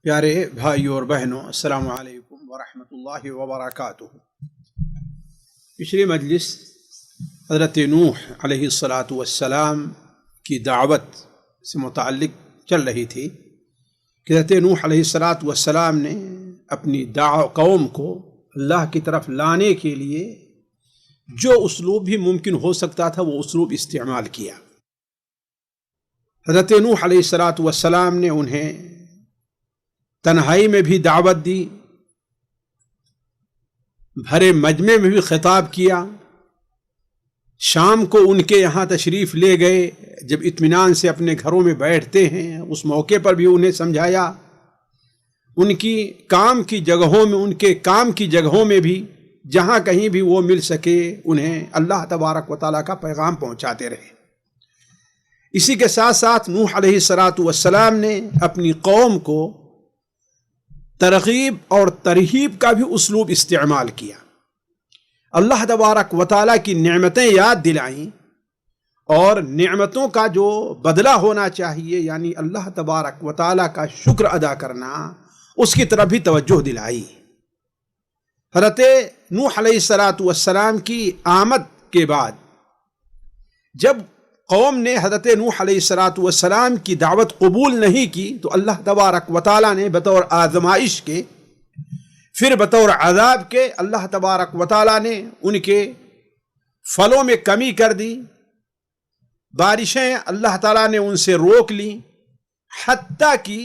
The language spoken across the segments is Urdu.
پیارے بھائیوں اور بہنوں، السلام علیکم ورحمۃ اللہ وبرکاتہ۔ پچھلی مجلس حضرت نوح علیہ السلام کی دعوت سے متعلق چل رہی تھی کہ حضرت نوح علیہ السلام نے اپنی قوم کو اللہ کی طرف لانے کے لیے جو اسلوب بھی ممکن ہو سکتا تھا وہ اسلوب استعمال کیا۔ حضرت نوح علیہ السلام نے انہیں تنہائی میں بھی دعوت دی، بھرے مجمع میں بھی خطاب کیا، شام کو ان کے یہاں تشریف لے گئے، جب اطمینان سے اپنے گھروں میں بیٹھتے ہیں اس موقع پر بھی انہیں سمجھایا، ان کی کام کی جگہوں میں بھی جہاں کہیں بھی وہ مل سکے انہیں اللہ تبارک و تعالیٰ کا پیغام پہنچاتے رہے۔ اسی کے ساتھ ساتھ نوح علیہ السلام نے اپنی قوم کو ترغیب اور ترہیب کا بھی اسلوب استعمال کیا، اللہ تبارک و تعالیٰ کی نعمتیں یاد دلائیں اور نعمتوں کا جو بدلہ ہونا چاہیے یعنی اللہ تبارک و تعالیٰ کا شکر ادا کرنا، اس کی طرف بھی توجہ دلائی۔ حضرت نوح علیہ السلام کی آمد کے بعد جب قوم نے حضرت نوح علیہ السلام کی دعوت قبول نہیں کی تو اللہ تبارک و تعالیٰ نے بطور آزمائش کے، پھر بطور عذاب کے، اللہ تبارک و تعالیٰ نے ان کے پھلوں میں کمی کر دی، بارشیں اللہ تعالیٰ نے ان سے روک لیں، حتیٰ کہ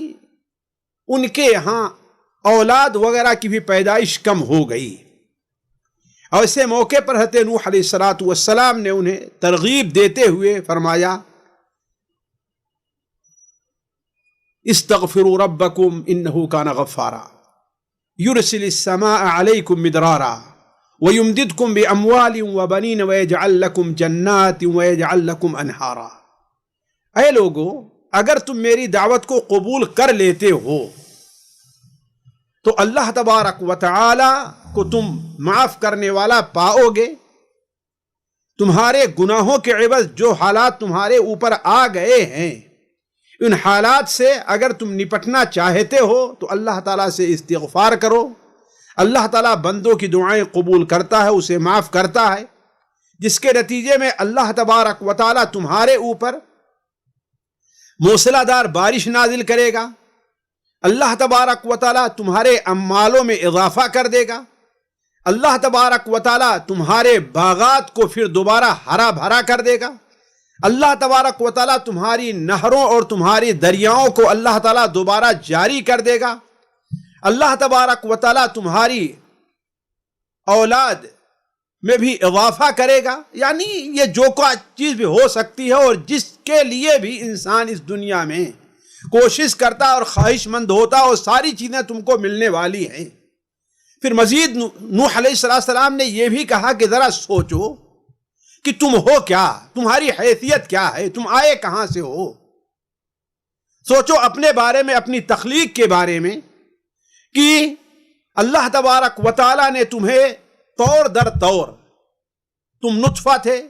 ان کے یہاں اولاد وغیرہ کی بھی پیدائش کم ہو گئی۔ اور ایسے موقع پر حضرت نوح علیہ السلام نے انہیں ترغیب دیتے ہوئے فرمایا، استغفروا ربکم انہ کان غفارا یرسل السماء علیکم مدرارا ویمددکم باموال وبنین ویجعل لکم جنات ویجعل لکم انہارا۔ اے لوگو، اگر تم میری دعوت کو قبول کر لیتے ہو تو اللہ تبارک و تعالی کو تم معاف کرنے والا پاؤ گے، تمہارے گناہوں کے عوض جو حالات تمہارے اوپر آ گئے ہیں ان حالات سے اگر تم نپٹنا چاہتے ہو تو اللہ تعالیٰ سے استغفار کرو، اللہ تعالیٰ بندوں کی دعائیں قبول کرتا ہے، اسے معاف کرتا ہے، جس کے نتیجے میں اللہ تبارک و تعالیٰ تمہارے اوپر موسلا دار بارش نازل کرے گا، اللہ تبارک و تعالیٰ تمہارے اموالوں میں اضافہ کر دے گا، اللہ تبارک و تعالیٰ تمہارے باغات کو پھر دوبارہ ہرا بھرا کر دے گا، اللہ تبارک و تعالیٰ تمہاری نہروں اور تمہاری دریاؤں کو اللہ تعالیٰ دوبارہ جاری کر دے گا، اللہ تبارک و تعالیٰ تمہاری اولاد میں بھی اضافہ کرے گا۔ یعنی یہ جو کوئی چیز بھی ہو سکتی ہے اور جس کے لیے بھی انسان اس دنیا میں کوشش کرتا اور خواہش مند ہوتا اور ساری چیزیں تم کو ملنے والی ہیں۔ پھر مزید نوح علیہ السلام نے یہ بھی کہا کہ ذرا سوچو کہ تم ہو کیا، تمہاری حیثیت کیا ہے، تم آئے کہاں سے ہو، سوچو اپنے بارے میں، اپنی تخلیق کے بارے میں کہ اللہ تبارک و تعالیٰ نے تمہیں طور در طور، تم نطفہ تھے،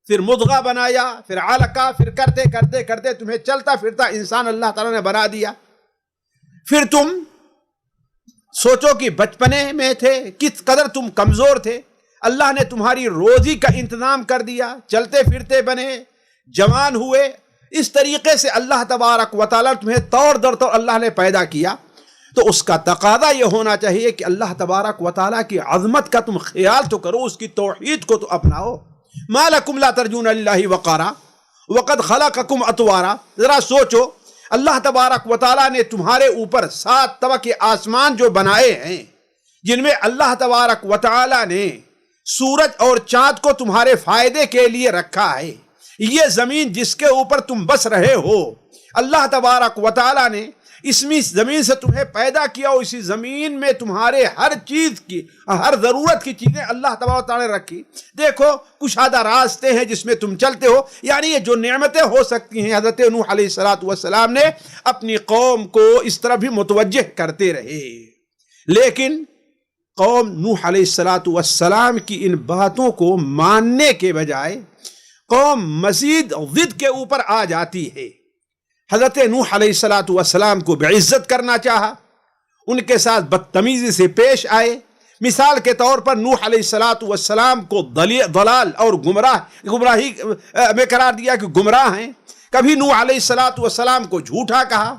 پھر مضغہ بنایا، پھر علقہ، پھر کرتے کرتے کرتے تمہیں چلتا پھرتا انسان اللہ تعالیٰ نے بنا دیا۔ پھر تم سوچو کہ بچپنے میں تھے، کس قدر تم کمزور تھے، اللہ نے تمہاری روزی کا انتظام کر دیا، چلتے پھرتے بنے، جوان ہوئے، اس طریقے سے اللہ تبارک و تعالیٰ تمہیں طور در طور اللہ نے پیدا کیا۔ تو اس کا تقاضا یہ ہونا چاہیے کہ اللہ تبارک و تعالیٰ کی عظمت کا تم خیال تو کرو، اس کی توحید کو تو اپناؤ۔ ما لکم لا ترجون للہ وقارا وقد خلقکم اطوارا۔ ذرا سوچو، اللہ تبارک و تعالیٰ نے تمہارے اوپر 7 طبقے آسمان جو بنائے ہیں، جن میں اللہ تبارک و تعالیٰ نے سورج اور چاند کو تمہارے فائدے کے لیے رکھا ہے، یہ زمین جس کے اوپر تم بس رہے ہو، اللہ تبارک و تعالیٰ نے اس زمین سے تمہیں پیدا کیا اور اسی زمین میں تمہارے ہر چیز کی، ہر ضرورت کی چیزیں اللہ تبارک و تعالیٰ نے رکھی۔ دیکھو کشادہ راستے ہیں جس میں تم چلتے ہو، یعنی یہ جو نعمتیں ہو سکتی ہیں، حضرت نوح علیہ السلام نے اپنی قوم کو اس طرح بھی متوجہ کرتے رہے۔ لیکن قوم نوح علیہ السلام کی ان باتوں کو ماننے کے بجائے قوم مزید ضد کے اوپر آ جاتی ہے۔ حضرت نوح علیہ السلام کو بعزت کرنا چاہا، ان کے ساتھ بدتمیزی سے پیش آئے. مثال کے طور پر نوح علیہ الصلاۃ والسلام کو ضلال اور گمراہی میں قرار دیا کہ گمراہ ہیں. کبھی نوح علیہ الصلاۃ والسلام کو جھوٹا کہا،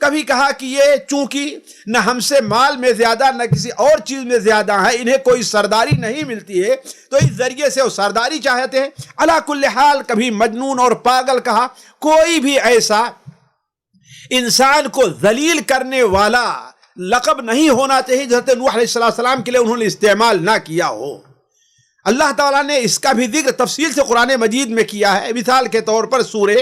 کبھی کہا کہ یہ چونکہ نہ ہم سے مال میں زیادہ نہ کسی اور چیز میں زیادہ ہے، انہیں کوئی سرداری نہیں ملتی ہے، تو اس ذریعے سے وہ سرداری چاہتے ہیں. علی کل حال کبھی مجنون اور پاگل کہا. کوئی بھی ایسا انسان کو ذلیل کرنے والا لقب نہیں ہونا چاہیے حضرت نوح علیہ السلام کے لیے انہوں نے استعمال نہ کیا ہو. اللہ تعالیٰ نے اس کا بھی ذکر تفصیل سے قرآن مجید میں کیا ہے. مثال کے طور پر سورہ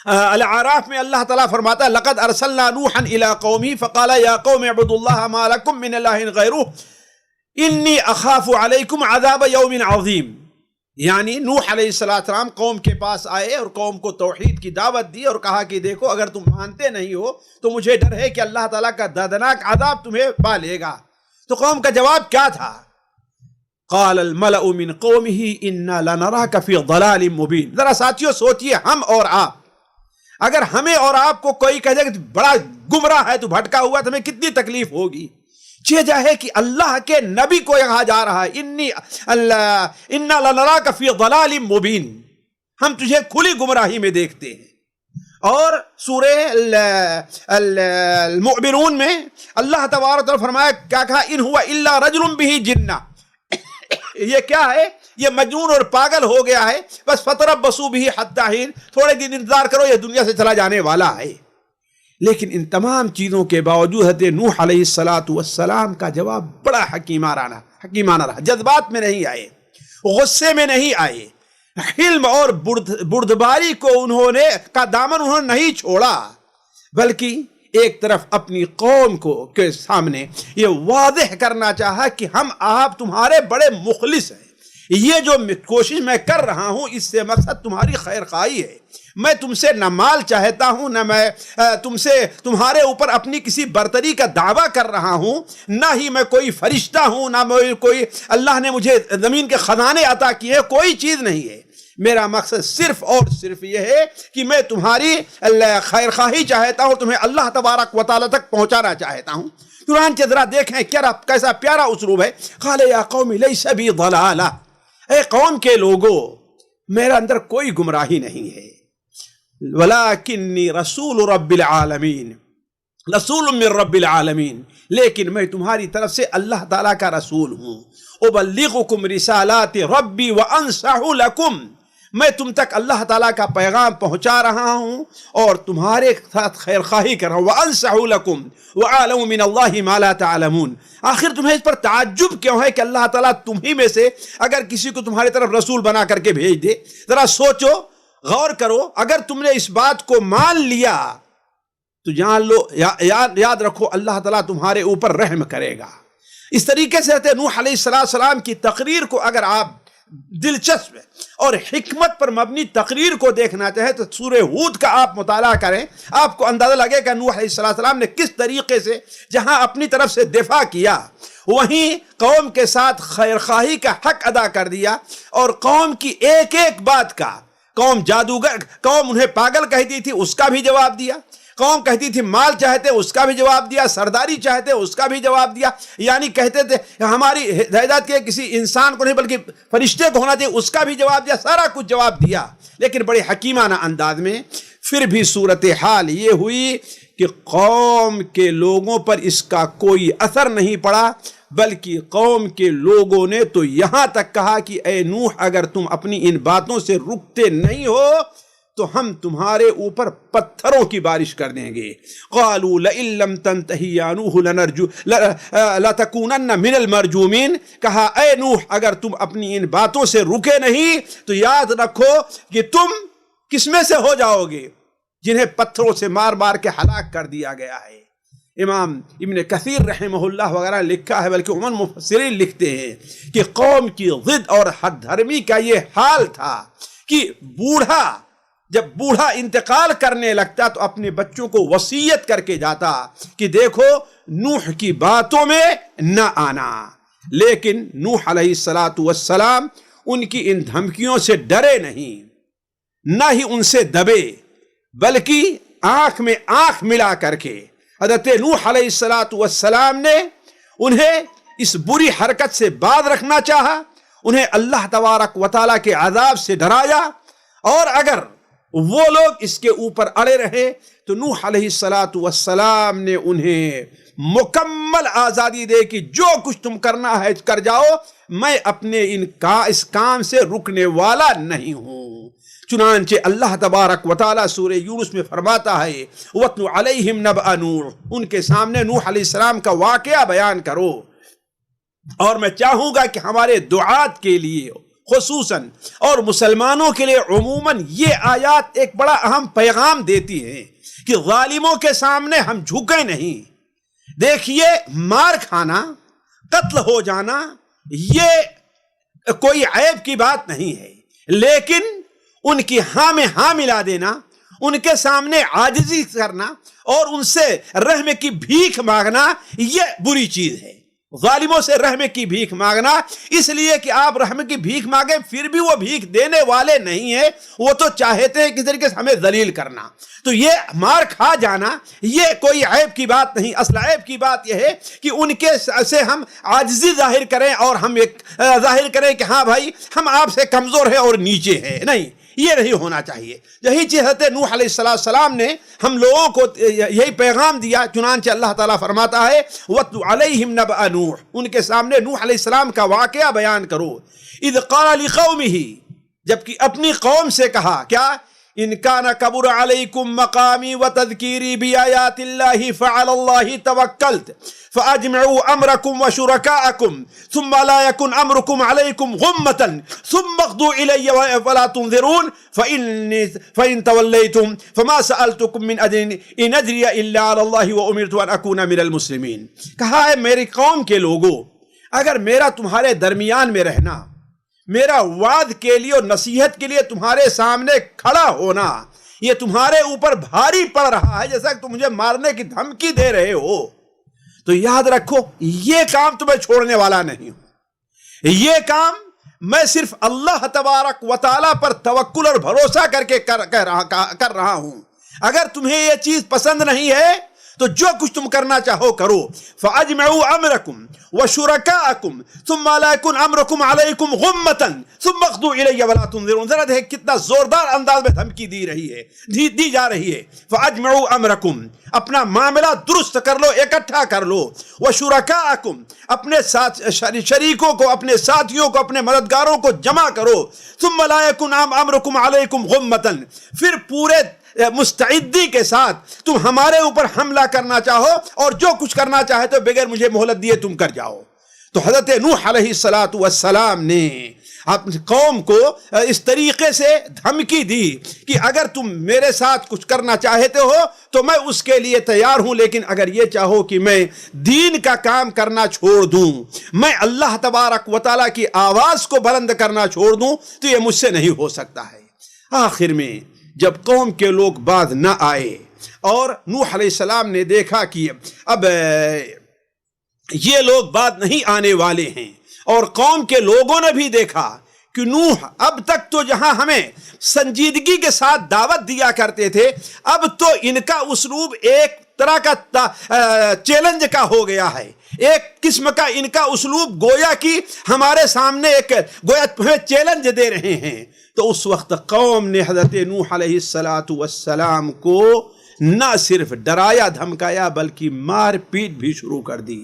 الاعراف میں اللہ تعالیٰ فرماتا ہے لقد ارسلنا نوحا الى قومه فقال یا قوم اعبدوا اللہ ما لکم من الہ غیرہ انی اخاف علیکم عذاب یوم عظیم. یعنی نوح علیہ السلام قوم کے پاس آئے اور قوم کو توحید کی دعوت دی اور کہا کہ دیکھو اگر تم مانتے نہیں ہو تو مجھے ڈر ہے کہ اللہ تعالیٰ کا دردناک عذاب تمہیں پا لے گا. تو قوم کا جواب کیا تھا؟ قال الملأ من قومه انا لنراك في ضلال مبین. ذرا ساتھیوں سوچئے، ہم اور آپ اگر ہمیں اور آپ کو کوئی کہہ دے کہ بڑا گمراہ ہے تو بھٹکا ہوا، تو ہمیں کتنی تکلیف ہوگی. چیزا ہے کہ اللہ کے نبی کو کہا جا رہا ہے انا لنراک فی ضلال مبین، ہم تجھے کھلی گمراہی میں دیکھتے ہیں. اور سورہ المؤمنون میں اللہ تبارک و تعالی فرمایا، کیا کہا؟ ان ہوا الا رجل بہ جنہ. یہ کیا ہے؟ یہ مجنون اور پاگل ہو گیا ہے. بس فتربصوا بہ حتی حین، تھوڑے دن انتظار کرو، یہ دنیا سے چلا جانے والا ہے. لیکن ان تمام چیزوں کے باوجود حضرت نوح علیہ السلام کا جواب بڑا حکیمانہ رہا. جذبات میں نہیں آئے، غصے میں نہیں آئے، حلم اور بردباری کو کا دامن انہوں نے نہیں چھوڑا، بلکہ ایک طرف اپنی قوم کے سامنے یہ واضح کرنا چاہا کہ ہم آپ تمہارے بڑے مخلص ہیں. یہ جو کوشش میں کر رہا ہوں اس سے مقصد تمہاری خیر خواہی ہے. میں تم سے نہ مال چاہتا ہوں، نہ میں تمہارے اوپر اپنی کسی برتری کا دعویٰ کر رہا ہوں، نہ ہی میں کوئی فرشتہ ہوں، نہ میں کوئی اللہ نے مجھے زمین کے خزانے عطا کیے، کوئی چیز نہیں ہے. میرا مقصد صرف اور صرف یہ ہے کہ میں تمہاری خیر خواہی چاہتا ہوں، تمہیں اللہ تبارک و تعالیٰ تک پہنچانا چاہتا ہوں. چنانچہ ذرا دیکھیں کیسا پیارا اسلوب ہے. قال یا قوم لیس بی ضلالہ، اے قوم کے لوگوں میرا اندر کوئی گمراہی نہیں ہے. ولیکنی رسول رب العالمین، رسول من رب العالمین، لیکن میں تمہاری طرف سے اللہ تعالیٰ کا رسول ہوں. ابلغکم رسالات ربی وانصح لکم، میں تم تک اللہ تعالیٰ کا پیغام پہنچا رہا ہوں اور تمہارے ساتھ خیر خواہی کر رہا ہوں. وانصح لکم وعلم من اللہ ما لا تعلمون. آخر تمہیں اس پر تعجب کیوں ہے کہ اللہ تعالیٰ تمہیں میں سے اگر کسی کو تمہاری طرف رسول بنا کر کے بھیج دے؟ ذرا سوچو، غور کرو. اگر تم نے اس بات کو مان لیا تو جان لو، یاد رکھو اللہ تعالیٰ تمہارے اوپر رحم کرے گا. اس طریقے سے حضرت نوح علیہ السلام کی تقریر کو اگر آپ دلچسپ اور حکمت پر مبنی تقریر کو دیکھنا چاہیں تو سورہ ہود کا آپ مطالعہ کریں، آپ کو اندازہ لگے کہ نوح علیہ السلام نے کس طریقے سے جہاں اپنی طرف سے دفاع کیا، وہیں قوم کے ساتھ خیر خواہی کا حق ادا کر دیا. اور قوم کی ایک ایک بات کا، قوم انہیں پاگل کہتی تھی اس کا بھی جواب دیا، قوم کہتی تھی مال چاہتے اس کا بھی جواب دیا، سرداری چاہتے اس کا بھی جواب دیا، یعنی کہتے تھے ہماری ہدایت کے کسی انسان کو نہیں بلکہ فرشتے کو ہونا چاہیے، اس کا بھی جواب دیا، سارا کچھ جواب دیا، لیکن بڑے حکیمانہ انداز میں. پھر بھی صورتحال یہ ہوئی کہ قوم کے لوگوں پر اس کا کوئی اثر نہیں پڑا، بلکہ قوم کے لوگوں نے تو یہاں تک کہا کہ اے نوح اگر تم اپنی ان باتوں سے رکتے نہیں ہو تو ہم تمہارے اوپر پتھروں کی بارش کر دیں گے. قالوا لئن لم تنتہی یا نوح لتکونن من المرجومین. کہا اے نوح اگر تم اپنی ان باتوں سے رکے نہیں تو یاد رکھو کہ تم کس میں سے ہو جاؤ گے؟ جنہیں پتھروں سے مار مار کے ہلاک کر دیا گیا ہے. امام ابن کثیر رحمہ اللہ وغیرہ لکھا ہے، بلکہ عموماً مفسرین لکھتے ہیں کہ قوم کی ضد اور حد دھرمی کا یہ حال تھا کہ جب بوڑھا انتقال کرنے لگتا تو اپنے بچوں کو وصیت کر کے جاتا کہ دیکھو نوح کی باتوں میں نہ آنا. لیکن نوح علیہ السلام ان کی ان دھمکیوں سے ڈرے نہیں، نہ ہی ان سے دبے، بلکہ آنکھ میں آنکھ ملا کر کے حضرت نوح علیہ السلام نے انہیں اس بری حرکت سے باز رکھنا چاہا، انہیں اللہ تبارک و تعالیٰ کے عذاب سے ڈرایا، اور اگر وہ لوگ اس کے اوپر اڑے رہے تو نوح علیہ السلام نے انہیں مکمل آزادی دے کہ جو کچھ تم کرنا ہے کر جاؤ، میں اپنے اس کام سے رکنے والا نہیں ہوں۔ چنانچہ اللہ تبارک و تعالیٰ سورہ یونس میں فرماتا ہے وَاتْلُ عَلَيْهِمْ نَبَأَ نُوحٍ، ان کے سامنے نوح علیہ السلام کا واقعہ بیان کرو۔ اور میں چاہوں گا کہ ہمارے دعات کے لیے خصوصاً اور مسلمانوں کے لیے عموماً یہ آیات ایک بڑا اہم پیغام دیتی ہیں کہ ظالموں کے سامنے ہم جھکیں نہیں۔ دیکھیے، مار کھانا، قتل ہو جانا یہ کوئی عیب کی بات نہیں ہے، لیکن ان کی ہاں میں ہاں ملا دینا، ان کے سامنے عاجزی کرنا اور ان سے رحم کی بھیک مانگنا یہ بری چیز ہے۔ ظالموں سے رحم کی بھیک مانگنا، اس لیے کہ آپ رحم کی بھیک مانگیں پھر بھی وہ بھیک دینے والے نہیں ہیں، وہ تو چاہتے ہیں کسی طریقے سے ہمیں ذلیل کرنا۔ تو یہ مار کھا جانا یہ کوئی عیب کی بات نہیں، اصل عیب کی بات یہ ہے کہ ان کے سے ہم عاجزی ظاہر کریں اور ہم ایک ظاہر کریں کہ ہاں بھائی ہم آپ سے کمزور ہیں اور نیچے ہیں، نہیں، یہ نہیں ہونا چاہیے۔ یہی چیز حضرت نوح علیہ السلام نے ہم لوگوں کو یہی پیغام دیا، چنانچہ اللہ تعالیٰ فرماتا ہے وَاتْلُ عَلَيْهِمْ نَبَأَ نُوحٍ، ان کے سامنے نوح علیہ السلام کا واقعہ بیان کرو۔ اِذْ قَالَ لِقَوْمِهِ، جبکہ اپنی قوم سے کہا، کیا؟ إِنْ كَانَ كَبُرَ عَلَيْكُمْ مَقَامِي وَتَذْكِيرِي بِآيَاتِ اللَّهِ فَعَلَى اللَّهِ تَوَكَّلْتُ فَأَجْمِعُوا أَمْرَكُمْ وَشُرَكَاءَكُمْ ثُمَّ لَا يَكُنْ أَمْرُكُمْ عَلَيْكُمْ غُمَّةً ثُمَّ اقْضُوا إِلَيَّ وَلَا تُنْظِرُونِ فَإِنْ تَوَلَّيْتُمْ فَمَا سَأَلْتُكُمْ مِنْ أَجْرٍ إِنْ أَجْرِيَ إِلَّا عَلَى اللَّهِ وَأُمِرْتُ أَنْ أَكُونَ مِنَ الْمُسْلِمِينَ۔ کہا ہے میری قوم کے لوگوں، اگر میرا تمہارے درمیان میں رہنا، میرا وعد کے لیے اور نصیحت کے لیے تمہارے سامنے کھڑا ہونا یہ تمہارے اوپر بھاری پڑ رہا ہے، جیسا کہ تم مجھے مارنے کی دھمکی دے رہے ہو، تو یاد رکھو یہ کام تمہیں چھوڑنے والا نہیں ہوں۔ یہ کام میں صرف اللہ تبارک و تعالیٰ پر توکل اور بھروسہ کر کے کر رہا ہوں۔ اگر تمہیں یہ چیز پسند نہیں ہے تو جو کچھ تم کرنا چاہو کرو۔ فَأَجْمِعُوا أَمْرَكُمْ وَشُرَكَاءَكُمْ ثُمَّ لَا يَكُنْ أَمْرُكُمْ عَلَيْكُمْ غُمَّةً ثُمَّ اقْضُوا إِلَيَّ وَلَا تُنْظِرُونَ۔ ذرا دیکھ کتنا زوردار انداز میں دھمکی دی جا رہی ہے۔ فَأَجْمِعُوا أَمْرَكُمْ، اپنا معاملہ درست کر لو، اکٹھا کر لو۔ وَشُرَكَاءَكُمْ، اپنے ساتھ شریکوں کو، اپنے ساتھیوں کو، اپنے مددگاروں کو جمع کرو۔ ثُمَّ لَا يَكُنْ أَمْرُكُمْ عَلَيْكُمْ غُمَّةً، پھر پورے مستعدی کے ساتھ تم ہمارے اوپر حملہ کرنا چاہو اور جو کچھ کرنا چاہے تو بغیر مجھے مہلت دیے تم کر جاؤ۔ تو حضرت نوح علیہ السلام نے اپنی قوم کو اس طریقے سے دھمکی دی کہ اگر تم میرے ساتھ کچھ کرنا چاہتے ہو تو میں اس کے لیے تیار ہوں، لیکن اگر یہ چاہو کہ میں دین کا کام کرنا چھوڑ دوں، میں اللہ تبارک و تعالیٰ کی آواز کو بلند کرنا چھوڑ دوں تو یہ مجھ سے نہیں ہو سکتا ہے۔ آخر میں جب قوم کے لوگ باز نہ آئے اور نوح علیہ السلام نے دیکھا کہ اب یہ لوگ باز نہیں آنے والے ہیں، اور قوم کے لوگوں نے بھی دیکھا کہ نوح اب تک تو جہاں ہمیں سنجیدگی کے ساتھ دعوت دیا کرتے تھے، اب تو ان کا اسلوب ایک طرح کا چیلنج کا ہو گیا ہے، ایک قسم کا ان کا اسلوب گویا کہ ہمارے سامنے ایک گویا ہمیں چیلنج دے رہے ہیں۔ تو اس وقت قوم نے حضرت نوح علیہ السلام کو نہ صرف ڈرایا دھمکایا بلکہ مار پیٹ بھی شروع کر دی،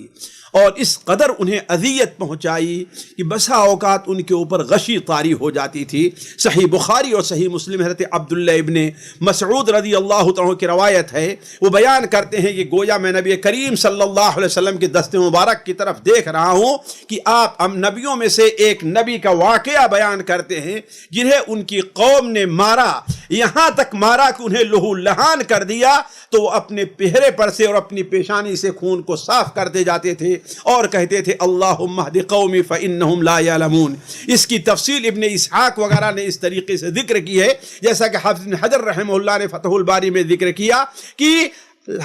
اور اس قدر انہیں اذیت پہنچائی کہ بسا اوقات ان کے اوپر غشی طاری ہو جاتی تھی۔ صحیح بخاری اور صحیح مسلم حضرت عبداللہ ابن مسعود رضی اللہ تعالیٰ کی روایت ہے، وہ بیان کرتے ہیں کہ گویا میں نبی کریم صلی اللہ علیہ وسلم کے دست مبارک کی طرف دیکھ رہا ہوں کہ آپ نبیوں میں سے ایک نبی کا واقعہ بیان کرتے ہیں جنہیں ان کی قوم نے مارا، یہاں تک مارا کہ انہیں لہو لہان کر دیا، تو وہ اپنے پہرے پر سے اور اپنی پیشانی سے خون کو صاف کرتے جاتے تھے اور کہتے تھے اللہم اہد قومی فإنہم لا یعلمون۔ اس کی تفصیل ابن اسحاق وغیرہ نے اس طریقے سے ذکر کی ہے، جیسا کہ حافظ بن حجر رحمہ اللہ نے فتح الباری میں ذکر کیا کہ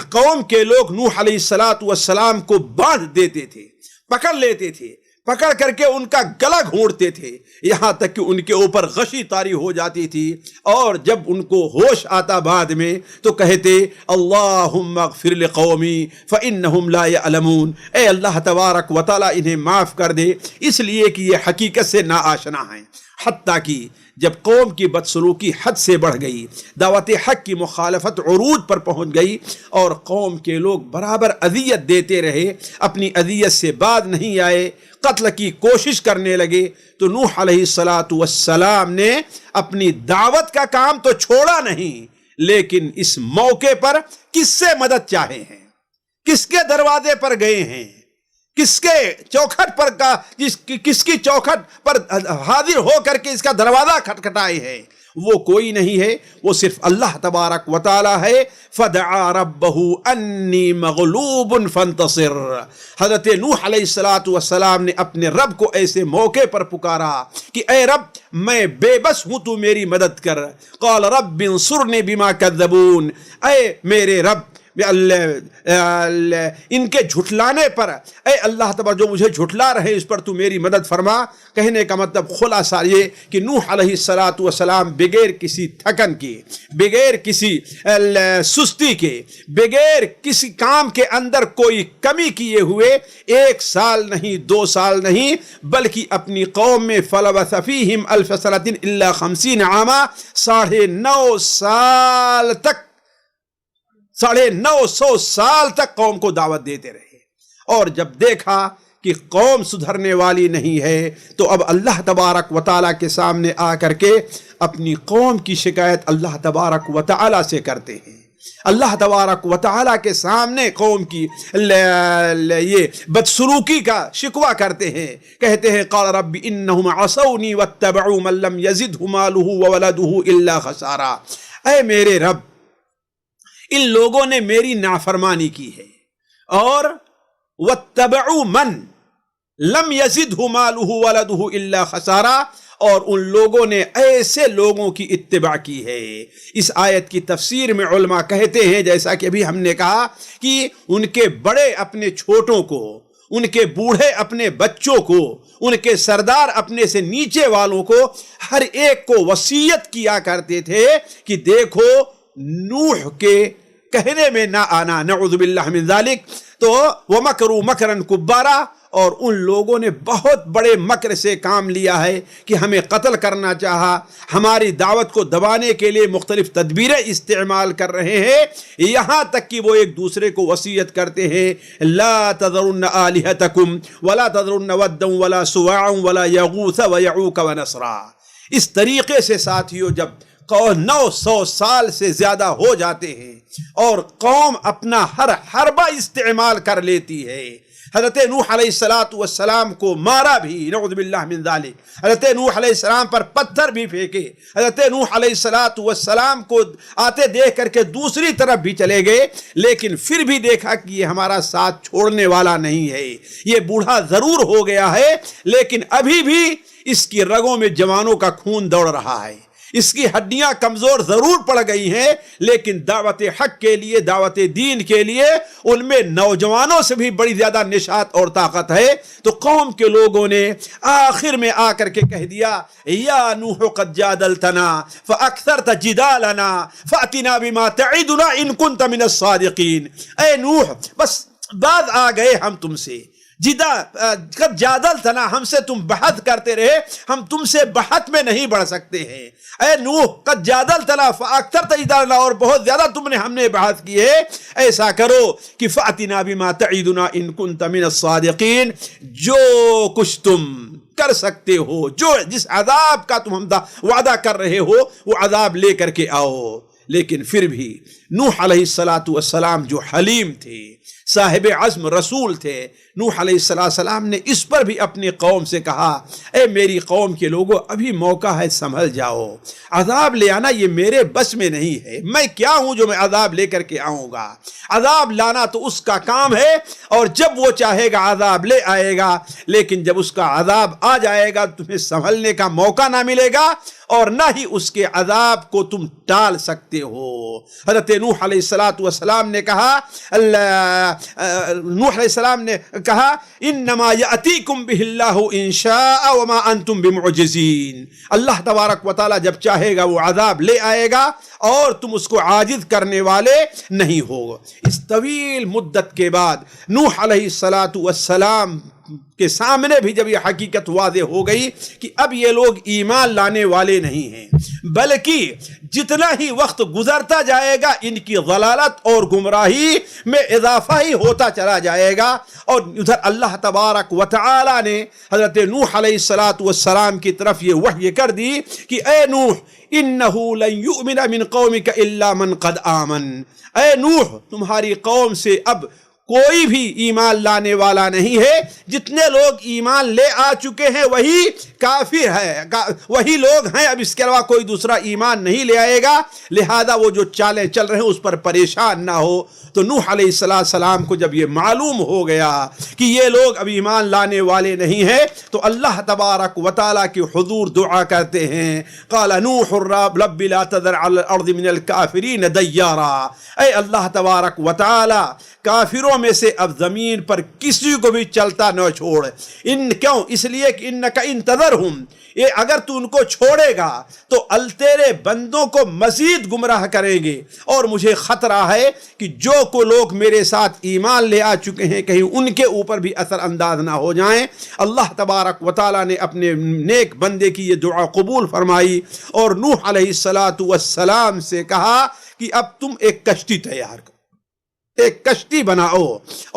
قوم کے لوگ نوح علیہ السلام کو باندھ دیتے تھے، پکڑ لیتے تھے، پکڑ کر کے ان کا گلا گھونٹتے تھے، یہاں تک کہ ان کے اوپر غشی طاری ہو جاتی تھی، اور جب ان کو ہوش آتا بعد میں تو کہتے اللہم اغفر لقومی فإنہم لا یعلمون، اے اللہ تبارک و تعالیٰ انہیں معاف کر دے اس لیے کہ یہ حقیقت سے ناآشنا ہیں۔ حتیٰ کہ جب قوم کی بدسلوکی حد سے بڑھ گئی، دعوت حق کی مخالفت عروج پر پہنچ گئی اور قوم کے لوگ برابر اذیت دیتے رہے، اپنی اذیت سے باز نہیں آئے، قتل کی کوشش کرنے لگے، تو نوح علیہ السلام نے اپنی دعوت کا کام تو چھوڑا نہیں، لیکن اس موقع پر کس سے مدد چاہے ہیں، کس کے دروازے پر گئے ہیں، کس کے چوکھٹ پر کس کی چوکھٹ پر حاضر ہو کر کے اس کا دروازہ کھٹکھٹائے ہے؟ وہ کوئی نہیں ہے، وہ صرف اللہ تبارک و تعالی ہے۔ فدعا ربہ انی مغلوب فانتصر، حضرت نوح علیہ السلام نے اپنے رب کو ایسے موقع پر پکارا کہ اے رب میں بے بس ہوں، تو میری مدد کر۔ قال رب انصرنی بما کذبون، اے میرے رب ان کے جھٹلانے پر، اے اللہ تبارک جو مجھے جھٹلا رہے اس پر تو میری مدد فرما۔ کہنے کا مطلب خلاصہ یہ کہ نوح علیہ السلام بغیر کسی تھکن کے، بغیر کسی سستی کے، بغیر کسی کام کے اندر کوئی کمی کیے ہوئے 1 سال نہیں، 2 سال نہیں، بلکہ اپنی قوم میں فلبث فیہم 1000 سنۃ الا 50 عاما، 9.5 سال تک، 950 سال تک قوم کو دعوت دیتے رہے، اور جب دیکھا کہ قوم سدھرنے والی نہیں ہے تو اب اللہ تبارک و تعالیٰ کے سامنے آ کر کے اپنی قوم کی شکایت اللہ تبارک و تعالیٰ سے کرتے ہیں۔ اللہ تبارک و تعالیٰ کے سامنے قوم کی یہ بدسلوکی کا شکوہ کرتے ہیں، کہتے ہیں قال رب انہم عصونی واتبعوا من لم یزدہ مالہ وولدہ الا خسارا، اے میرے رب ان لوگوں نے میری نافرمانی کی ہے، اور واتبعوا من لم یزدہ مالہ وولدہ الا خسارا، اور ان لوگوں نے ایسے لوگوں کی اتباع کی ہے۔ اس آیت کی تفسیر میں علماء کہتے ہیں، جیسا کہ ابھی ہم نے کہا، کہ ان کے بڑے اپنے چھوٹوں کو، ان کے بوڑھے اپنے بچوں کو، ان کے سردار اپنے سے نیچے والوں کو، ہر ایک کو وصیت کیا کرتے تھے کہ دیکھو نوح کے کہنے میں نہ آنا، نعوذ باللہ من ذالک۔ تو وَمَكَرُوا مَكْرًا كُبَّارًا، اور ان لوگوں نے بہت بڑے مکر سے کام لیا ہے کہ ہمیں قتل کرنا چاہا، ہماری دعوت کو دبانے کے لیے مختلف تدبیریں استعمال کر رہے ہیں، یہاں تک کہ وہ ایک دوسرے کو وصیت کرتے ہیں لا تذرن آلہتکم ولا تذرن ودا ولا سواعا ولا یغوث ویعوق ونسرا۔ اس طریقے سے ساتھیوں جب 900 سال سے زیادہ ہو جاتے ہیں اور قوم اپنا ہر حربہ استعمال کر لیتی ہے، حضرت نوح علیہ السلام کو مارا بھی، نعوذ باللہ من ذالک، حضرت نوح علیہ السلام پر پتھر بھی پھینکے، حضرت نوح علیہ السلام کو آتے دیکھ کر کے دوسری طرف بھی چلے گئے، لیکن پھر بھی دیکھا کہ یہ ہمارا ساتھ چھوڑنے والا نہیں ہے، یہ بوڑھا ضرور ہو گیا ہے لیکن ابھی بھی اس کی رگوں میں جوانوں کا خون دوڑ رہا ہے، اس کی ہڈیاں کمزور ضرور پڑ گئی ہیں، لیکن دعوت حق کے لیے، دعوت دین کے لیے ان میں نوجوانوں سے بھی بڑی زیادہ نشاط اور طاقت ہے۔ تو قوم کے لوگوں نے آخر میں آ کر کے کہہ دیا یا نوح قد جادلتنا فاکثرت جدالنا فاتنا بما تعدنا ان کنت من الصادقین، اے نوح بس بعد آ گئے ہم تم سے، قد جادلتنا، ہم سے تم بحث کرتے رہے، ہم تم سے بحث میں نہیں بڑھ سکتے ہیں، اے نوح قد جادلتنا فاکثرت جدالنا، اور بہت زیادہ تم نے ہم نے بحث کی ہے، ایسا کرو کہ فاتنا بما تعدنا ان کنت من الصادقین، جو کچھ تم کر سکتے ہو، جس عذاب کا تم ہم وعدہ کر رہے ہو وہ عذاب لے کر کے آؤ۔ لیکن پھر بھی نوح علیہ السلام جو حلیم تھے، صاحب عزم رسول تھے، نوح علیہ السلام نے اس پر بھی اپنی قوم سے کہا اے میری قوم کے لوگوں، ابھی موقع ہے، سنبھل جاؤ، عذاب لے آنا یہ میرے بس میں نہیں ہے، میں کیا ہوں جو میں عذاب لے کر کے آؤں گا، عذاب لانا تو اس کا کام ہے، اور جب وہ چاہے گا عذاب لے آئے گا، لیکن جب اس کا عذاب آ جائے گا تمہیں سنبھلنے کا موقع نہ ملے گا اور نہ ہی اس کے عذاب کو تم ٹال سکتے ہو۔ حضرت نوح علیہ السلام نے کہا نوح علیہ السلام نے کہا انما یاتیکم بہ اللہ ان شاء وما انتم بمعجزین، اللہ تبارک و تعالی جب چاہے گا وہ عذاب لے آئے گا اور تم اس کو عاجز کرنے والے نہیں ہو۔ اس طویل مدت کے بعد نوح علیہ السلام کے سامنے بھی جب یہ حقیقت واضح ہو گئی کہ اب یہ لوگ ایمان لانے والے نہیں ہیں، بلکہ جتنا ہی وقت گزرتا جائے گا ان کی ضلالت اور گمراہی میں اضافہ ہی ہوتا چلا جائے گا، اور ادھر اللہ تبارک و تعالی نے حضرت نوح علیہ السلام کی طرف یہ وحی کر دی کہ اے نوح انہ لن یؤمن من قومک الا من قد آمن، اے نوح تمہاری قوم سے اب کوئی بھی ایمان لانے والا نہیں ہے، جتنے لوگ ایمان لے آ چکے ہیں وہی کافر ہے، وہی لوگ ہیں، اب اس کے علاوہ کوئی دوسرا ایمان نہیں لے آئے گا، لہذا وہ جو چالیں چل رہے ہیں اس پر پریشان نہ ہو۔ تو نوح علیہ السلام کو جب یہ معلوم ہو گیا کہ یہ لوگ اب ایمان لانے والے نہیں ہیں تو اللہ تبارک و تعالیٰ کی حضور دعا کرتے ہیں، قال نوح رب لا تذر علی الارض من الکافرین دیارا، اے اللہ تبارک و تعالیٰ کافروں میں سے اب زمین پر کسی کو بھی چلتا نہ چھوڑ، کیوں؟ اس لیے کہ انک ان تذرہم، یہ اگر تو ان کو چھوڑے گا تو تیرے بندوں کو مزید گمراہ کریں گے، اور مجھے خطرہ ہے کہ جو کو لوگ میرے ساتھ ایمان لے آ چکے ہیں کہیں ان کے اوپر بھی اثر انداز نہ ہو جائیں۔ اللہ تبارک و تعالیٰ نے اپنے نیک بندے کی یہ دعا قبول فرمائی اور نوح علیہ السلام سے کہا کہ اب تم ایک کشتی تیار کرو، ایک کشتی بناؤ،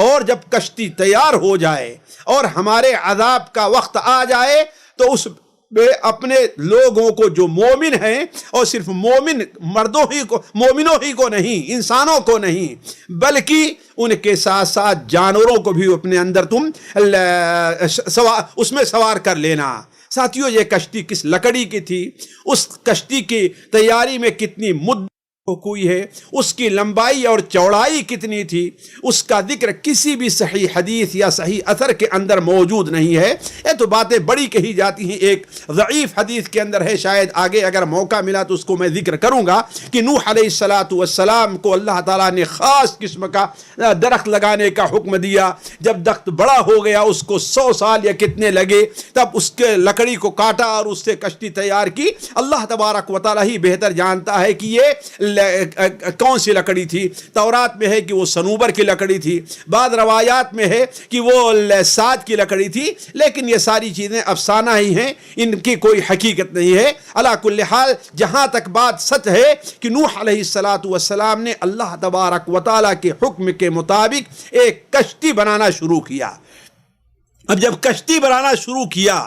اور جب کشتی تیار ہو جائے اور ہمارے عذاب کا وقت آ جائے تو اس میں اپنے لوگوں کو جو مومن ہیں، اور صرف مومن مومنوں ہی کو نہیں، انسانوں کو نہیں، بلکہ ان کے ساتھ ساتھ جانوروں کو بھی اپنے اندر تم اس میں سوار کر لینا۔ ساتھیوں یہ کشتی کس لکڑی کی تھی، اس کشتی کی تیاری میں کتنی مدت کوئی ہے، اس کی لمبائی اور چوڑائی کتنی تھی، اس کا ذکر کسی بھی صحیح حدیث یا صحیح اثر کے اندر موجود نہیں ہے۔ یہ تو باتیں بڑی کہی جاتی ہیں، ایک ضعیف حدیث کے اندر ہے، شاید آگے اگر موقع ملا تو اس کو میں ذکر کروں گا کہ نوح علیہ السلام کو اللہ تعالیٰ نے خاص قسم کا درخت لگانے کا حکم دیا، جب درخت بڑا ہو گیا اس کو 100 سال یا کتنے لگے، تب اس کے لکڑی کو کاٹا اور اس سے کشتی تیار کی۔ اللہ تبارک و تعالیٰ ہی بہتر جانتا ہے کہ یہ کون سی لکڑی تھی۔ تورات میں ہے کہ وہ صنوبر کی لکڑی تھی، بعض روایات میں ہے کہ وہ ساج کی لکڑی تھی، لیکن یہ ساری چیزیں افسانہ ہی ہیں، ان کی کوئی حقیقت نہیں ہے۔ علی کل حال جہاں تک بات سچ ہے کہ نوح علیہ السلام نے اللہ تبارک و تعالیٰ کے حکم کے مطابق ایک کشتی بنانا شروع کیا۔ اب جب کشتی بنانا شروع کیا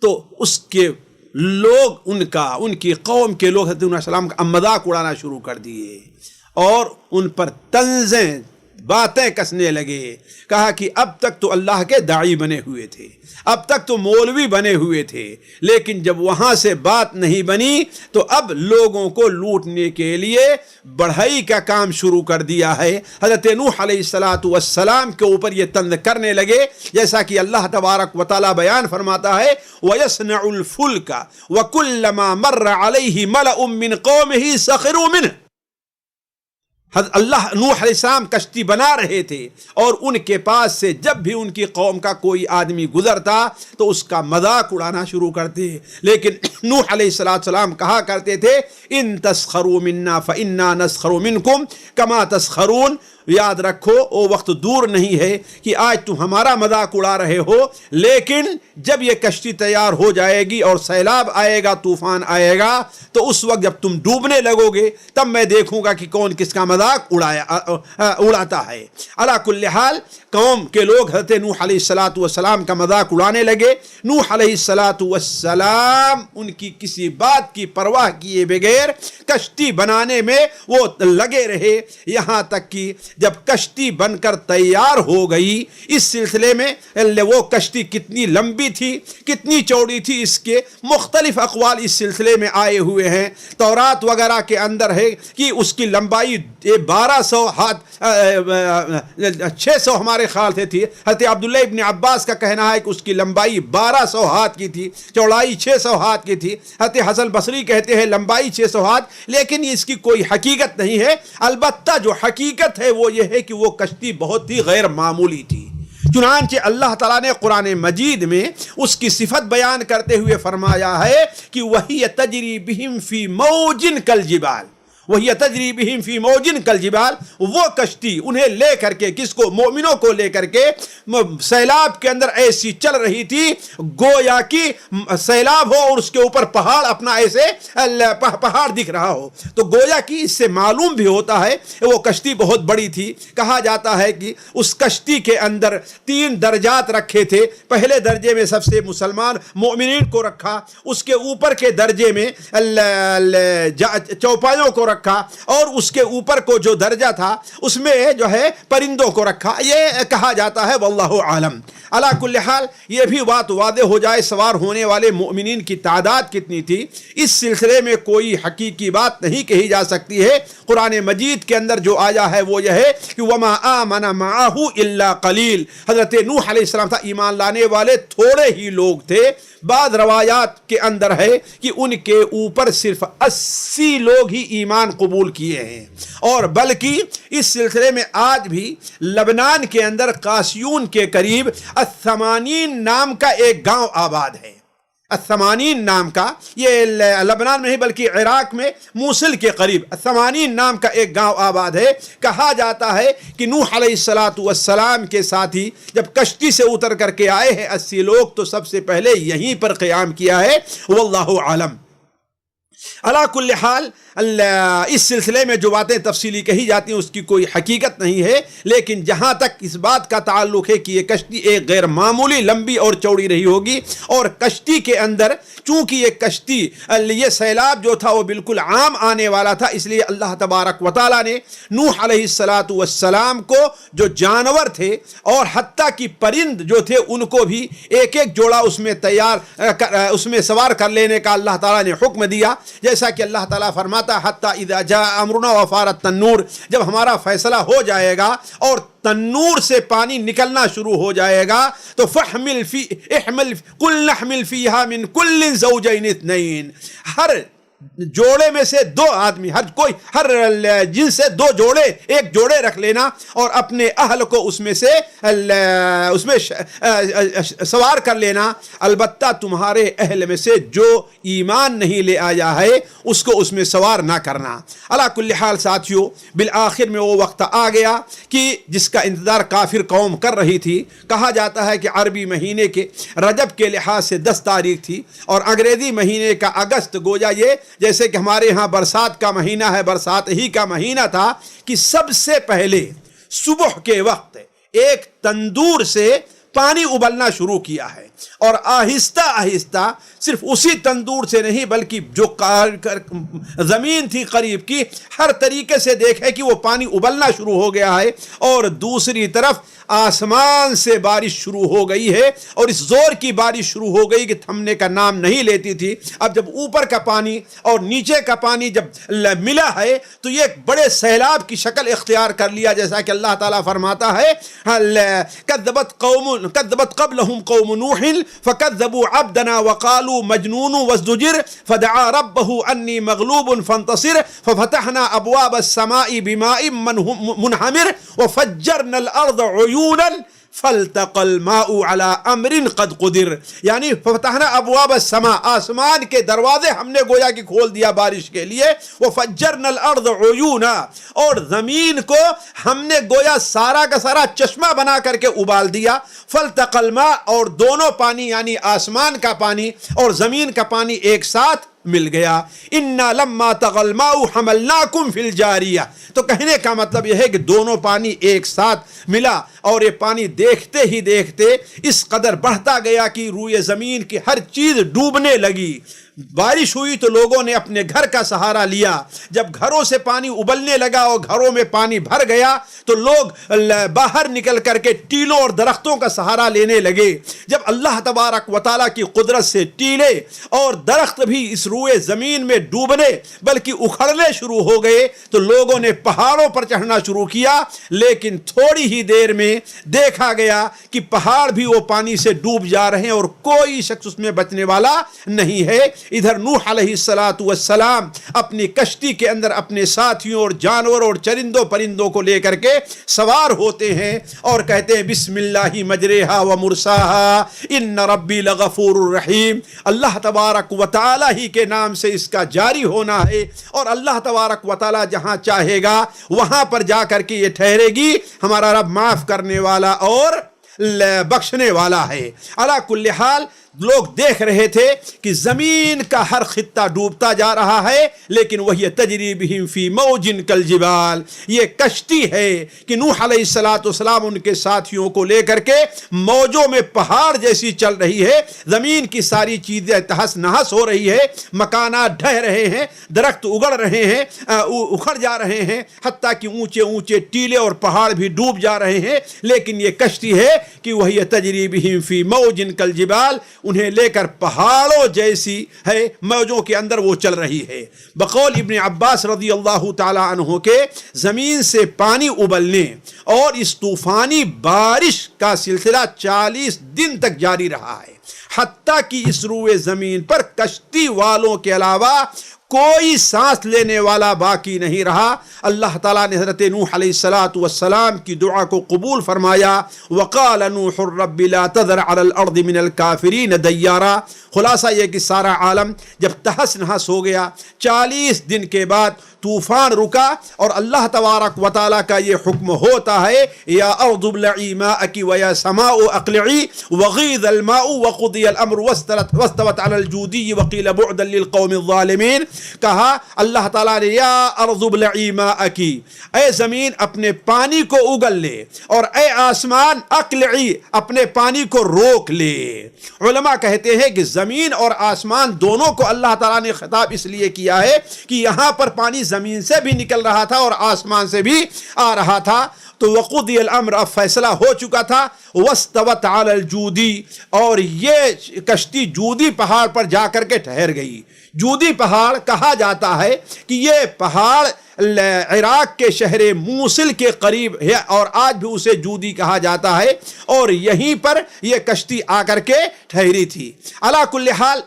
تو اس کے لوگ ان کی قوم کے لوگ حضرت نوح علیہ السلام کا مذاق اڑانا شروع کر دیے اور ان پر طنزیں باتیں کسنے لگے۔ کہا کہ اب تک تو اللہ کے داعی بنے ہوئے تھے، اب تک تو مولوی بنے ہوئے تھے، لیکن جب وہاں سے بات نہیں بنی تو اب لوگوں کو لوٹنے کے لیے بڑھائی کا کام شروع کر دیا ہے۔ حضرت نوح علیہ السلام کے اوپر یہ طنز کرنے لگے، جیسا کہ اللہ تبارک و تعالیٰ بیان فرماتا ہے وَيَصْنَعُ الْفُلْكَ وَكُلَّمَا مَرَّ عَلَيْهِ مَلَأٌ مِّن قَوْمِهِ سَخِرُوا مِنْهُ۔ اللہ نوح علیہ السلام کشتی بنا رہے تھے اور ان کے پاس سے جب بھی ان کی قوم کا کوئی آدمی گزرتا تو اس کا مذاق اڑانا شروع کرتے، لیکن نوح علیہ السلام کہا کرتے تھے ان تسخروا منا فإنا نسخر منکم کما تسخرون۔ یاد رکھو وہ وقت دور نہیں ہے کہ آج تم ہمارا مذاق اڑا رہے ہو، لیکن جب یہ کشتی تیار ہو جائے گی اور سیلاب آئے گا، طوفان آئے گا، تو اس وقت جب تم ڈوبنے لگو گے تب میں دیکھوں گا کہ کون کس کا مذاق اڑاتا ہے۔ علی کل حال قوم کے لوگ حضرت نوح علیہ السلام کا مذاق اڑانے لگے۔ نوح علیہ السلام ان کی کسی بات کی پرواہ کیے بغیر کشتی بنانے میں وہ لگے رہے، یہاں تک کہ جب کشتی بن کر تیار ہو گئی، اس سلسلے میں وہ کشتی کتنی لمبی تھی، کتنی چوڑی تھی، اس کے مختلف اقوال اس سلسلے میں آئے ہوئے ہیں۔ تورات وغیرہ کے اندر ہے کہ اس کی لمبائی 1200 ہاتھ 600 ہمارے خیال سے تھی۔ حضرت عبداللہ ابن عباس کا کہنا ہے کہ اس کی لمبائی 1200 ہاتھ کی تھی، چوڑائی 600 ہاتھ کی تھی۔ حضرت حسن بصری کہتے ہیں لمبائی 600 ہاتھ، لیکن اس کی کوئی حقیقت نہیں ہے۔ البتہ جو حقیقت ہے وہ وہ یہ ہے کہ وہ کشتی بہت ہی غیر معمولی تھی۔ چنانچہ اللہ تعالیٰ نے قرآن مجید میں اس کی صفت بیان کرتے ہوئے فرمایا ہے کہ وہی تجری بہم فی موج کالجبال، وہی تجری بہم فی موج کالجبال، وہ کشتی انہیں لے کر کے، کس کو؟ مومنوں کو لے کر کے سیلاب کے اندر ایسی چل رہی تھی گویا کہ سیلاب ہو اور اس کے اوپر پہاڑ اپنا ایسے پہاڑ دکھ رہا ہو۔ تو گویا کہ اس سے معلوم بھی ہوتا ہے وہ کشتی بہت بڑی تھی۔ کہا جاتا ہے کہ اس کشتی کے اندر 3 درجات رکھے تھے۔ پہلے درجے میں سب سے مسلمان مومنین کو رکھا، اس کے اوپر کے درجے میں چوپایوں کو رکھا، اور اس کے اوپر کو جو درجہ تھا اس میں جو ہے پرندوں کو رکھا۔ یہ کہا جاتا ہے واللہ عالم۔ علی کل حال یہ بھی بات واضح ہو جائے سوار ہونے والے مومنین کی تعداد کتنی تھی، اس سلسلے میں کوئی حقیقی بات نہیں کہی جا سکتی ہے۔ قرآن مجید کے اندر جو آیا ہے وہ یہ ہے کہ وما آمن معه الا قلیل، حضرت نوح علیہ السلام تھا ایمان لانے والے تھوڑے ہی لوگ تھے۔ بعض روایات کے اندر ہے کہ ان کے اوپر صرف 80 لوگ ہی ایمان قبول کیے ہیں، اور بلکہ اس سلسلے میں آج بھی لبنان کے اندر قاسیون کے قریب الثمانین نام کا ایک گاؤں آباد ہے۔ الثمانین نام کا، یہ لبنان میں ہی بلکہ عراق میں موصل کے قریب الثمانین نام کا ایک گاؤں آباد ہے۔ کہا جاتا ہے کہ نوح علیہ السلام کے ساتھی جب کشتی سے اتر کر کے آئے ہیں 80 لوگ، تو سب سے پہلے یہیں پر قیام کیا ہے، واللہ عالم۔ علی کل حال اس سلسلے میں جو باتیں تفصیلی کہی جاتی ہیں اس کی کوئی حقیقت نہیں ہے، لیکن جہاں تک اس بات کا تعلق ہے کہ یہ کشتی ایک غیر معمولی لمبی اور چوڑی رہی ہوگی، اور کشتی کے اندر چونکہ یہ کشتی، یہ سیلاب جو تھا وہ بالکل عام آنے والا تھا، اس لیے اللہ تبارک و تعالیٰ نے نوح علیہ السلام کو جو جانور تھے اور حتیٰ کہ پرند جو تھے ان کو بھی ایک ایک جوڑا اس میں سوار کر لینے کا اللہ تعالیٰ نے حکم دیا، جیسا کہ اللہ تعالیٰ فرماتا حتیٰ اذا جاء امرنا وفارت التنور، جب ہمارا فیصلہ ہو جائے گا اور تنور سے پانی نکلنا شروع ہو جائے گا تو قل نحمل فیہا من کل زوجین اثنین، ہر جوڑے میں سے 2 آدمی، ہر جن سے 2 جوڑے، ایک جوڑے رکھ لینا اور اپنے اہل کو اس میں سوار کر لینا، البتہ تمہارے اہل میں سے جو ایمان نہیں لے آیا ہے اس کو اس میں سوار نہ کرنا۔ علی کل حال ساتھیو، بالآخر میں وہ وقت آ گیا کہ جس کا انتظار کافر قوم کر رہی تھی۔ کہا جاتا ہے کہ عربی مہینے کے رجب کے لحاظ سے 10 تاریخ تھی، اور انگریزی مہینے کا اگست، گویا یہ جیسے کہ ہمارے ہاں برسات کا مہینہ ہے، برسات ہی کا مہینہ تھا کہ سب سے پہلے صبح کے وقت ایک تندور سے پانی ابلنا شروع کیا ہے، اور آہستہ آہستہ صرف اسی تندور سے نہیں بلکہ جو زمین تھی قریب کی ہر طریقے سے دیکھے کہ وہ پانی ابلنا شروع ہو گیا ہے، اور دوسری طرف آسمان سے بارش شروع ہو گئی ہے، اور اس زور کی بارش شروع ہو گئی کہ تھمنے کا نام نہیں لیتی تھی۔ اب جب اوپر کا پانی اور نیچے کا پانی جب ملا ہے تو یہ ایک بڑے سیلاب کی شکل اختیار کر لیا، جیسا کہ اللہ تعالیٰ فرماتا ہے کذبت قبلهم قوم نوح فكذبوا عبدنا وقالوا مجنون وازدجر فدعا ربه انی مغلوب فانتصر ففتحنا ابواب السماء بماء منہمر وفجرنا الارض عیونا فالتقى الماء على امر قد قدر، یعنی فتحنا ابواب السماء، آسمان کے دروازے ہم نے گویا کہ کھول دیا بارش کے لیے، وفجرنا الارض عیونا، اور زمین کو ہم نے گویا سارا کا سارا چشمہ بنا کر کے ابال دیا، فالتقى الماء، اور دونوں پانی یعنی آسمان کا پانی اور زمین کا پانی ایک ساتھ مل گیا۔ انا لما طغى الماء حملناكم في الجاریہ، تو کہنے کا مطلب یہ ہے کہ دونوں پانی ایک ساتھ ملا، اور یہ پانی دیکھتے ہی دیکھتے اس قدر بڑھتا گیا کہ روئے زمین کی ہر چیز ڈوبنے لگی۔ بارش ہوئی تو لوگوں نے اپنے گھر کا سہارا لیا، جب گھروں سے پانی ابلنے لگا اور گھروں میں پانی بھر گیا تو لوگ باہر نکل کر کے ٹیلوں اور درختوں کا سہارا لینے لگے۔ جب اللہ تبارک و تعالیٰ کی قدرت سے ٹیلے اور درخت بھی اس روئے زمین میں ڈوبنے بلکہ اکھڑنے شروع ہو گئے تو لوگوں نے پہاڑوں پر چڑھنا شروع کیا، لیکن تھوڑی ہی دیر میں دیکھا گیا کہ پہاڑ بھی وہ پانی سے ڈوب جا رہے ہیں اور کوئی شخص اس میں بچنے والا نہیں ہے۔ ادھر نوح علیہ الصلاۃ والسلام اپنی کشتی کے اندر اپنے ساتھیوں اور جانوروں اور چرندوں پرندوں کو لے کر کے سوار ہوتے ہیں اور کہتے ہیں بسم اللہ مجریہا و مرساہا ان ربی لغفور الرحیم، اللہ تبارک و تعالی ہی کے نام سے اس کا جاری ہونا ہے، اور اللہ تبارک و تعالی جہاں چاہے گا وہاں پر جا کر کے یہ ٹھہرے گی، ہمارا رب معاف کرنے والا اور بخشنے والا ہے۔ علی کل حال لوگ دیکھ رہے تھے کہ زمین کا ہر خطہ ڈوبتا جا رہا ہے، لیکن وہی تجری بہم فی موج کالجبال، یہ کشتی ہے کہ نوح علیہ الصلاۃ والسلام ان کے ساتھیوں کو لے کر کے موجوں میں پہاڑ جیسی چل رہی ہے، زمین کی ساری چیزیں تہس نہس ہو رہی ہے، مکانات ڈھہ رہے ہیں، درخت اگڑ رہے ہیں، اکھڑ جا رہے ہیں، حتیٰ کہ اونچے اونچے ٹیلے اور پہاڑ بھی ڈوب جا رہے ہیں، لیکن یہ کشتی ہے کہ وہی تجری بہم فی موج کالجبال، انہیں لے کر پہاڑوں جیسی ہے موجوں کے اندر وہ چل رہی ہے۔ بقول ابن عباس رضی اللہ تعالی عنہ کے زمین سے پانی ابلنے اور اس طوفانی بارش کا سلسلہ 40 دن تک جاری رہا ہے، حتیٰ کہ اس روئے زمین پر کشتی والوں کے علاوہ کوئی سانس لینے والا باقی نہیں رہا۔ اللہ تعالیٰ نے حضرت نوح علیہ الصلاۃ والسلام کی دعا کو قبول فرمایا، وقال نوح رب لا تذر علی الارض من الکافرین دیارا۔ خلاصہ یہ کہ سارا عالم جب تہس نہس ہو گیا، 40 دن کے بعد طوفان رکا، اور اللہ تبارک و تعالیٰ کا یہ حکم ہوتا ہے یا ارض ابلعی ماءک ویا سماء اقلعی وغیض الماء وقضی الامر واستوت علی الجودی وقیل بعدا للقوم الظالمین۔ کہا اللہ تعالیٰ نے یا ارض ابلعی ماءک، اے زمین اپنے پانی کو اگل لے، اور اے آسمان اقلعی اپنے پانی کو روک لے۔ علماء کہتے ہیں کہ زمین اور آسمان دونوں کو اللہ تعالیٰ نے خطاب اس لیے کیا ہے کہ یہاں پر پانی زمین سے بھی نکل رہا تھا اور آسمان سے بھی آ رہا تھا، تو وقضی الامر اب فیصلہ ہو چکا تھا، واستوت علی الجودی، اور یہ کشتی جودی پہاڑ پر جا کر کے ٹھہر گئی۔ جودی پہاڑ کہا جاتا ہے کہ یہ پہاڑ عراق کے شہر موصل کے قریب ہے، اور آج بھی اسے جودی کہا جاتا ہے، اور یہیں پر یہ کشتی آ کر کے ٹھہری تھی۔ علی کل حال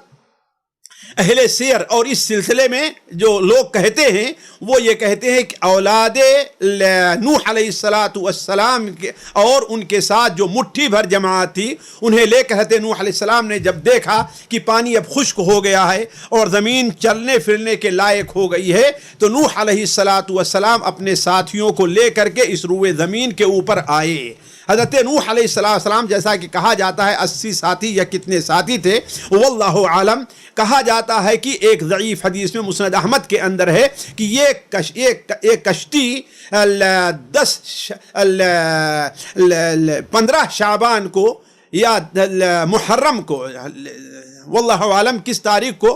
اہل سیر اور اس سلسلے میں جو لوگ کہتے ہیں وہ یہ کہتے ہیں کہ اولاد نوح علیہ الصلاۃ والسلام اور ان کے ساتھ جو مٹھی بھر جماعت تھی، انہیں لے کر حضرت نوح علیہ السلام نے جب دیکھا کہ پانی اب خشک ہو گیا ہے اور زمین چلنے پھرنے کے لائق ہو گئی ہے، تو نوح علیہ الصلاۃ والسلام اپنے ساتھیوں کو لے کر کے اس روئے زمین کے اوپر آئے۔ حضرت نوح علیہ السلام جیسا کہ کہا جاتا ہے 80 ساتھی یا کتنے ساتھی تھے واللہ عالم، کہا جاتا ہے کہ ایک ضعیف حدیث میں مسند احمد کے اندر ہے کہ یہ کشتی 15 شعبان کو یا محرم کو، واللہ عالم کس تاریخ کو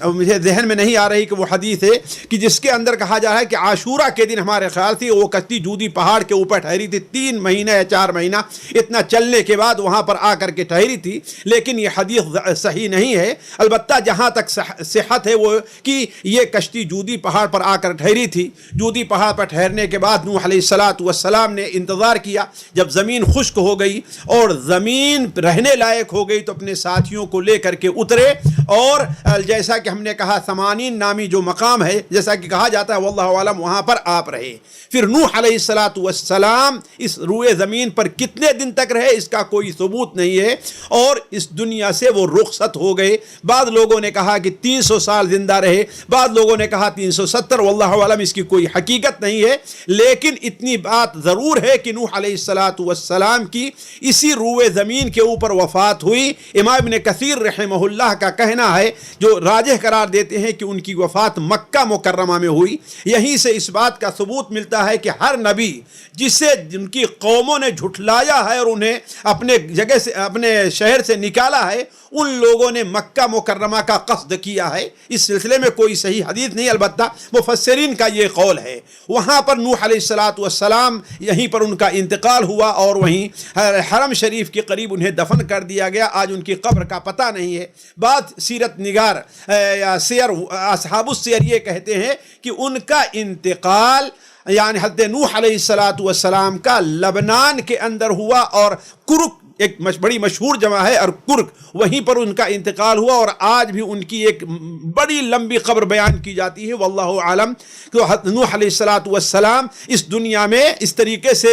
مجھے ذہن میں نہیں آ رہی کہ وہ حدیث ہے کہ جس کے اندر کہا جا رہا ہے کہ عاشورہ کے دن ہمارے خیال تھی وہ کشتی جودی پہاڑ کے اوپر ٹھہری تھی، 3 مہینہ یا 4 مہینہ اتنا چلنے کے بعد وہاں پر آ کر کے ٹھہری تھی، لیکن یہ حدیث صحیح نہیں ہے۔ البتہ جہاں تک صحت ہے وہ کہ یہ کشتی جودی پہاڑ پر آ کر ٹھہری تھی۔ جودی پہاڑ پر ٹھہرنے کے بعد نوح علیہ الصلاۃ والسلام نے انتظار کیا، جب زمین خشک ہو گئی اور زمین رہنے لائق ہو گئی تو اپنے ساتھیوں کو لے کر کے اترے، اور جیسا کہ ہم نے کہا 80 نامی جو مقام ہے جیسا کہ کہا جاتا ہے واللہ عالم وہاں پر آپ رہے۔ پھر نوح علیہ الصلاۃ والسلام اس روئے زمین پر کتنے دن تک رہے اس کا کوئی ثبوت نہیں ہے، اور اس دنیا سے وہ رخصت ہو گئے۔ بعض لوگوں نے کہا کہ 300 سال زندہ رہے، بعض لوگوں نے کہا 370، واللہ عالم اس کی کوئی حقیقت نہیں ہے، لیکن اتنی بات ضرور ہے کہ نوح علیہ الصلاۃ والسلام کی اسی روئے زمین کے اوپر وفات ہوئی۔ امام ابن کثیر رحمہ اللہ کا کہنا ہے، جو راجح قرار دیتے ہیں کہ ان کی وفات مکہ مکرمہ میں ہوئی۔ یہیں سے اس بات کا ثبوت ملتا ہے کہ ہر نبی جسے جن کی قوموں نے جھٹلایا ہے اور انہیں اپنے جگہ سے اپنے شہر سے نکالا ہے، ان لوگوں نے مکہ مکرمہ کا قصد کیا ہے۔ اس سلسلے میں کوئی صحیح حدیث نہیں، البتہ مفسرین کا یہ قول ہے۔ وہاں پر نوح علیہ الصلاۃ والسلام یہیں پر ان کا انتقال ہوا، اور وہیں حرم شریف کے قریب انہیں دفن کر دیا گیا۔ آج ان کی قبر کا پتہ نہیں ہے۔ بعض سیرت نگار یا سیر اصحاب السیر یہ کہتے ہیں کہ ان کا انتقال یعنی حضرت نوح علیہ الصلاۃ والسلام کا لبنان کے اندر ہوا، اور کرک ایک بڑی مشہور جمع ہے ارکرک، وہیں پر ان کا انتقال ہوا، اور آج بھی ان کی ایک بڑی لمبی قبر بیان کی جاتی ہے واللہ عالم، کہ نوح علیہ السلام اس دنیا میں اس طریقے سے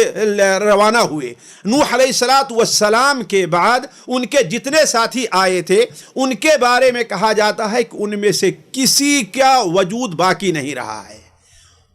روانہ ہوئے۔ نوح علیہ السلام کے بعد ان کے جتنے ساتھی آئے تھے ان کے بارے میں کہا جاتا ہے کہ ان میں سے کسی کا وجود باقی نہیں رہا ہے،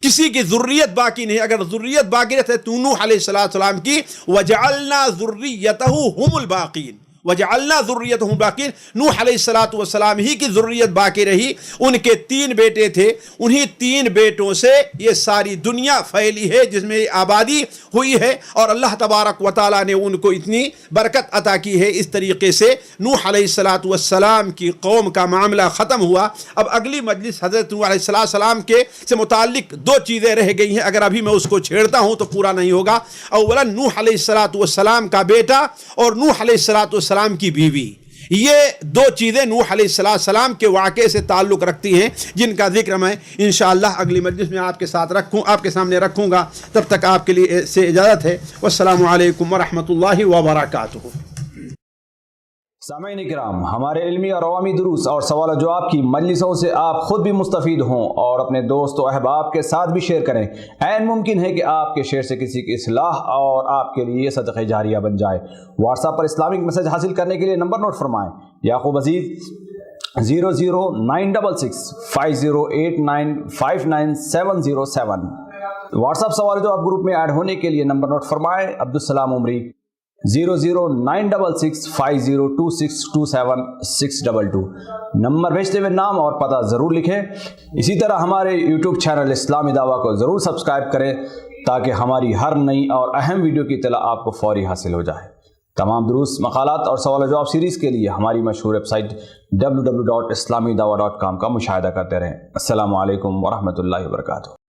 کسی کی ذریت باقی نہیں۔ اگر ذریت باقی رہتے تو نوح علیہ السلام کی وَجَعَلْنَا ذُرِّيَّتَهُ هُمُ الْبَاقِينَ، وَجَعَلْنَا ذُرِّيَّتَهُ الْبَاقِينَ، نوح علیہ السلام ہی کی ذریت باقی رہی۔ ان کے 3 بیٹے تھے، انہی 3 بیٹوں سے یہ ساری دنیا پھیلی ہے جس میں آبادی ہوئی ہے، اور اللہ تبارک و تعالیٰ نے ان کو اتنی برکت عطا کی ہے۔ اس طریقے سے نوح علیہ السلام کی قوم کا معاملہ ختم ہوا۔ اب اگلی مجلس حضرت نوح علیہ السلام کے سے متعلق 2 چیزیں رہ گئی ہیں، اگر ابھی میں اس کو چھیڑتا ہوں تو پورا نہیں ہوگا۔ اولا نوح علیہ السلام کا بیٹا اور نوح علیہ السلام کی بیوی، یہ 2 چیزیں نوح علیہ السلام کے واقعے سے تعلق رکھتی ہیں، جن کا ذکر میں انشاءاللہ اگلی مجلس میں آپ کے سامنے رکھوں گا۔ تب تک آپ کے لیے سے اجازت ہے، والسلام علیکم ورحمۃ اللہ وبرکاتہ۔ سامعین کرام، ہمارے علمی اور عوامی دروس اور سوال و جواب کی مجلسوں سے آپ خود بھی مستفید ہوں اور اپنے دوست و احباب کے ساتھ بھی شیئر کریں۔ عین ممکن ہے کہ آپ کے شیئر سے کسی کی اصلاح اور آپ کے لیے صدقہ جاریہ بن جائے۔ واٹس ایپ پر اسلامک میسج حاصل کرنے کے لیے نمبر نوٹ فرمائیں: یعقوب عزیز 00966 5089 59707۔ واٹس ایپ سوال و جواب گروپ میں ایڈ ہونے کے لیے نمبر نوٹ فرمائیں: عبدالسلام عمری 00966 502627 622۔ نمبر بھیجتے ہوئے نام اور پتہ ضرور لکھیں۔ اسی طرح ہمارے یوٹیوب چینل اسلامی دعویٰ کو ضرور سبسکرائب کریں تاکہ ہماری ہر نئی اور اہم ویڈیو کی اطلاع آپ کو فوری حاصل ہو جائے۔ تمام دروس، مقالات اور سوال و جواب سیریز کے لیے ہماری مشہور ویب سائٹ www.islamidawah.com کا مشاہدہ کرتے رہیں۔ السلام علیکم ورحمۃ اللہ وبرکاتہ۔